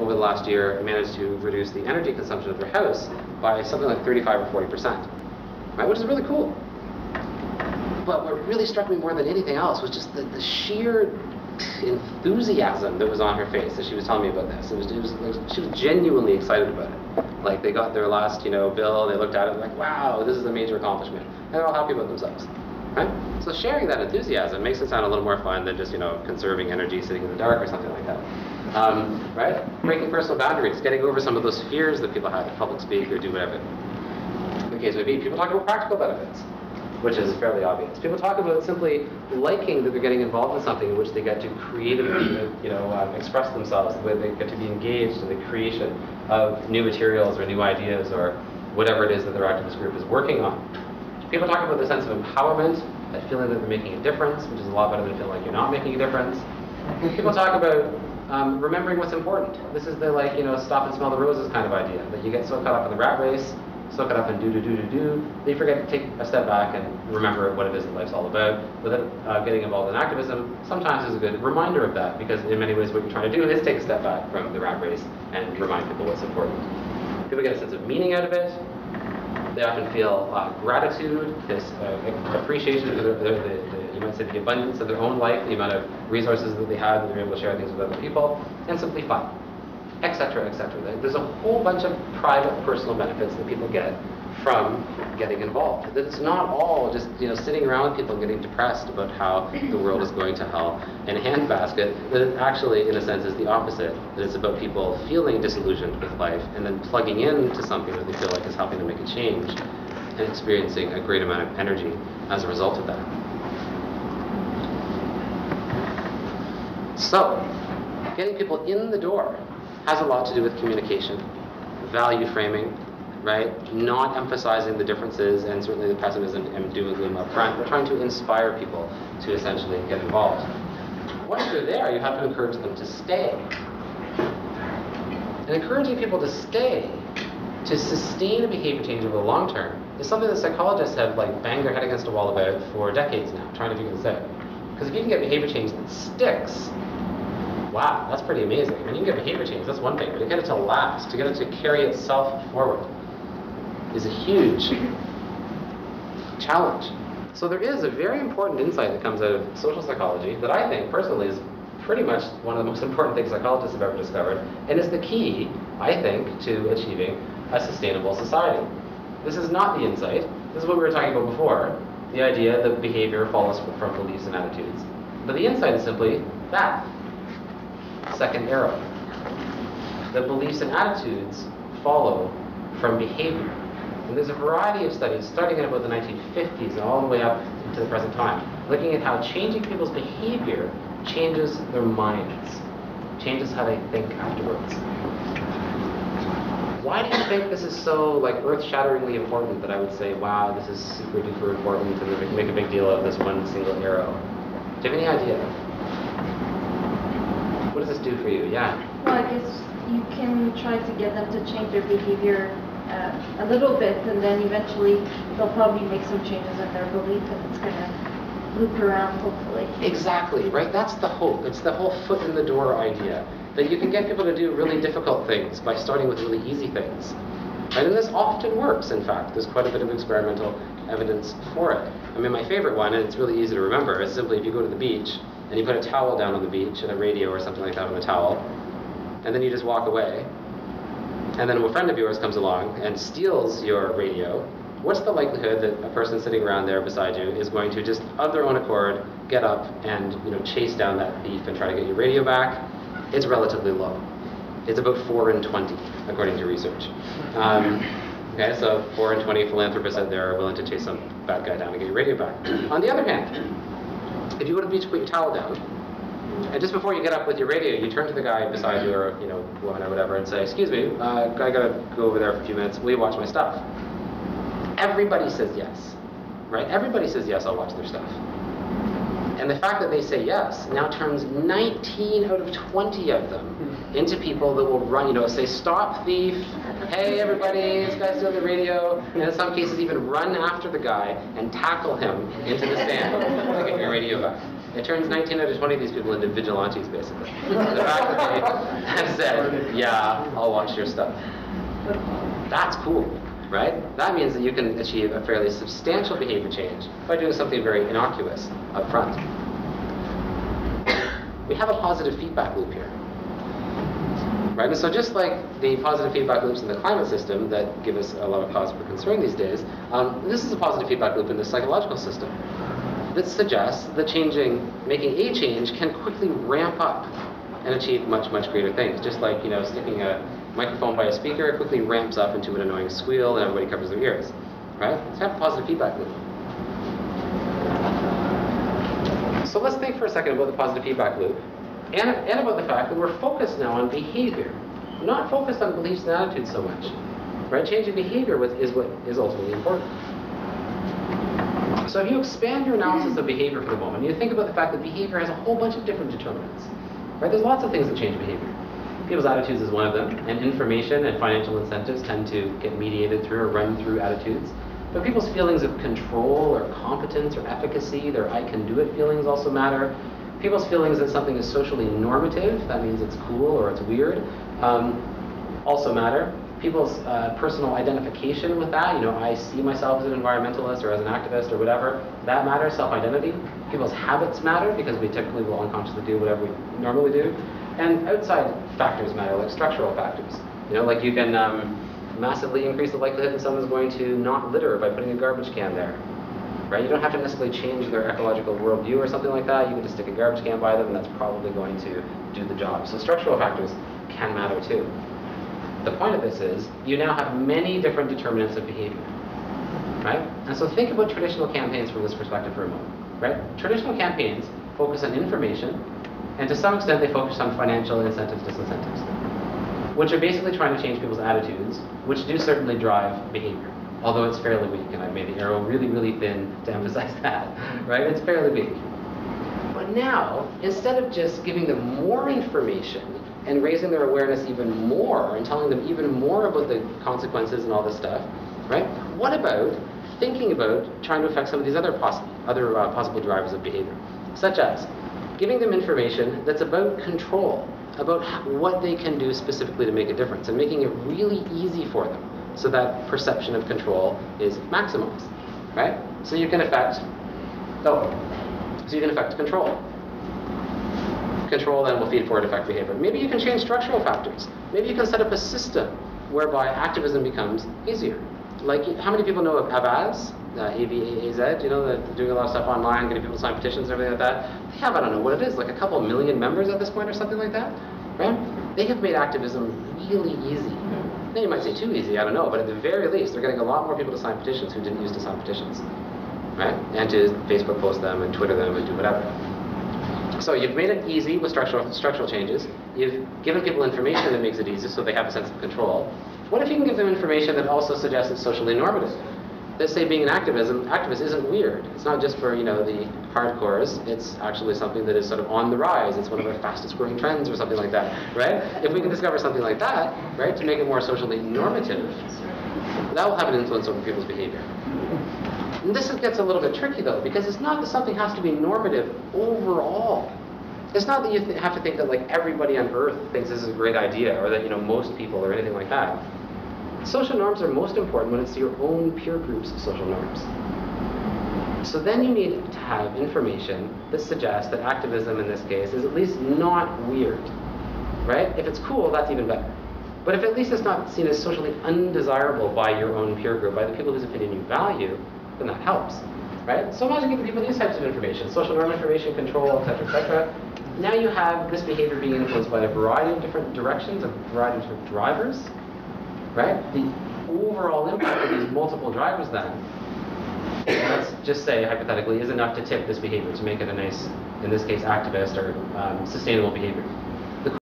over the last year, managed to reduce the energy consumption of their house by something like 35 or 40%, right? Which is really cool. But what really struck me more than anything else was just the sheer enthusiasm that was on her face as she was telling me about this. She was genuinely excited about it. Like, they got their last, bill, they looked at it like, wow, this is a major accomplishment. And they're all happy about themselves, right? So sharing that enthusiasm makes it sound a little more fun than just, conserving energy sitting in the dark or something like that. Right? Breaking personal boundaries, getting over some of those fears that people have to public speak or do whatever. In the case of people talk about practical benefits, which is fairly obvious. People talk about simply liking that they're getting involved in something in which they get to creatively, express themselves, the way they get to be engaged in the creation of new materials or new ideas or whatever it is that their activist group is working on. People talk about the sense of empowerment, that feeling that they're making a difference, which is a lot better than feeling like you're not making a difference. People talk about remembering what's important. This is the stop and smell the roses kind of idea, that you get so caught up in the rat race, so caught up in do, that you forget to take a step back and remember what it is that life's all about. Without getting involved in activism, sometimes is a good reminder of that, because in many ways what you're trying to do is take a step back from the rat race and remind people what's important. People get a sense of meaning out of it. They often feel gratitude, this appreciation for you might say the abundance of their own life, the amount of resources that they have, that they're able to share things with other people, and simply fun, etc., etc. There's a whole bunch of private, personal benefits that people get from getting involved. That it's not all just sitting around with people and getting depressed about how the world is going to hell in a handbasket. That it actually, in a sense, is the opposite. That it's about people feeling disillusioned with life and then plugging into something that they feel like is helping them make a change and experiencing a great amount of energy as a result of that. So, getting people in the door has a lot to do with communication, value framing, right? Not emphasizing the differences and certainly the pessimism and doom and gloom up front. We're trying to inspire people to essentially get involved. Once they're there, you have to encourage them to stay. And encouraging people to stay, to sustain a behavior change over the long term, is something that psychologists have banged their head against a wall about for decades now, trying to figure this out. Because if you can get behavior change that sticks, wow, that's pretty amazing. I mean, you can get behavior change, that's one thing, but to get it to last, to get it to carry itself forward, is a huge challenge. So there is a very important insight that comes out of social psychology that I think, personally, is pretty much one of the most important things psychologists have ever discovered, and is the key, I think, to achieving a sustainable society. This is not the insight. This is what we were talking about before, the idea that behavior follows from beliefs and attitudes. But the insight is simply that. Second arrow. The beliefs and attitudes follow from behavior. And there's a variety of studies, starting in about the 1950s and all the way up to the present time, looking at how changing people's behavior changes their minds, changes how they think afterwards. Why do you think this is so earth-shatteringly important that I would say, wow, this is super duper important, and make a big deal of this one single arrow? Do you have any idea? What does this do for you? Yeah? Well, I guess you can try to get them to change their behavior a little bit, and then eventually they'll probably make some changes in their belief, and it's going to loop around, hopefully. Exactly, right? That's the hope. It's the whole foot in the door idea. That you can get people to do really difficult things by starting with really easy things. Right? And this often works, in fact. There's quite a bit of experimental evidence for it. I mean, my favorite one, and it's really easy to remember, is simply if you go to the beach and you put a towel down on the beach and a radio or something like that on the towel, and then you just walk away, and then a friend of yours comes along and steals your radio, what's the likelihood that a person sitting around there beside you is going to just, of their own accord, get up and chase down that thief and try to get your radio back? It's relatively low. It's about 4 in 20, according to research. Okay, so 4 in 20 philanthropists out there are willing to chase some bad guy down and get your radio back. On the other hand, if you go to the beach and put your towel down, and just before you get up with your radio, you turn to the guy beside you, or woman or whatever, and say, "Excuse me, I gotta go over there for a few minutes. Will you watch my stuff?" Everybody says yes, right? Everybody says yes, I'll watch their stuff. And the fact that they say yes now turns 19 out of 20 of them into people that will run, say, "Stop thief, hey everybody, this guy's stealing the radio," and in some cases even run after the guy and tackle him into the stand to get your radio back. It turns 19 out of 20 of these people into vigilantes, basically. The fact that they have said, yeah, I'll watch your stuff. That's cool, right? That means that you can achieve a fairly substantial behavior change by doing something very innocuous up front. We have a positive feedback loop here. Right? And so just like the positive feedback loops in the climate system that give us a lot of cause for concern these days, this is a positive feedback loop in the psychological system that suggests that making a change can quickly ramp up and achieve much, much greater things. Just like, sticking a microphone by a speaker, it quickly ramps up into an annoying squeal and everybody covers their ears. Right? So have a positive feedback loop. So let's think for a second about the positive feedback loop. And about the fact that we're focused now on behavior, not focused on beliefs and attitudes so much. Right? Changing behavior is what is ultimately important. So if you expand your analysis of behavior for the moment, you think about the fact that behavior has a whole bunch of different determinants. Right? There's lots of things that change behavior. People's attitudes is one of them, and information and financial incentives tend to get mediated through or run through attitudes. But people's feelings of control or competence or efficacy, their I can do it feelings also matter. People's feelings that something is socially normative, that means it's cool or it's weird, also matter. People's personal identification with that, I see myself as an environmentalist or as an activist or whatever, that matters, self-identity. People's habits matter because we typically will unconsciously do whatever we normally do. And outside factors matter, like structural factors. Like you can massively increase the likelihood that someone's going to not litter by putting a garbage can there. Right? You don't have to necessarily change their ecological worldview or something like that. You can just stick a garbage can by them and that's probably going to do the job. So structural factors can matter too. The point of this is you now have many different determinants of behavior. Right? And so think about traditional campaigns from this perspective for a moment. Right? Traditional campaigns focus on information, and to some extent they focus on financial incentives, disincentives, which are basically trying to change people's attitudes, which do certainly drive behavior. Although it's fairly weak, and I made the arrow really, really thin to emphasize that, right? It's fairly weak. But now, instead of just giving them more information and raising their awareness even more and telling them even more about the consequences and all this stuff, right? What about thinking about trying to affect some of these other possible drivers of behavior, such as giving them information that's about control, about what they can do specifically to make a difference, and making it really easy for them, so that perception of control is maximized, right? So you can affect control. Control then will feed forward affect behavior. Maybe you can change structural factors. Maybe you can set up a system whereby activism becomes easier. Like, how many people know of Avaz? AVAZ, doing a lot of stuff online, getting people to sign petitions and everything like that. They have, I don't know what it is, like a couple million members at this point or something like that, right? They have made activism really easy. Now you might say too easy, I don't know, but at the very least, they're getting a lot more people to sign petitions who didn't used to sign petitions, right? And to Facebook post them and Twitter them and do whatever. So you've made it easy with structural changes. You've given people information that makes it easy so they have a sense of control. What if you can give them information that also suggests it's socially normative? Let's say being an activist isn't weird. It's not just for, the hardcores. It's actually something that is sort of on the rise. It's one of the fastest growing trends or something like that, right? If we can discover something like that, right, to make it more socially normative, that will have an influence over people's behavior. And this gets a little bit tricky though, because it's not that something has to be normative overall. It's not that you have to think that like everybody on Earth thinks this is a great idea, or that most people or anything like that. Social norms are most important when it's your own peer group's social norms. So then you need to have information that suggests that activism in this case is at least not weird, right? If it's cool, that's even better. But if at least it's not seen as socially undesirable by your own peer group, by the people whose opinion you value, then that helps, right? So imagine giving people these types of information, social norm information, control, etc., etc. Now you have this behavior being influenced by a variety of different directions, a variety of different drivers, right? The overall impact of these multiple drivers then, let's just say hypothetically, is enough to tip this behavior, to make it a nice, in this case, activist or sustainable behavior.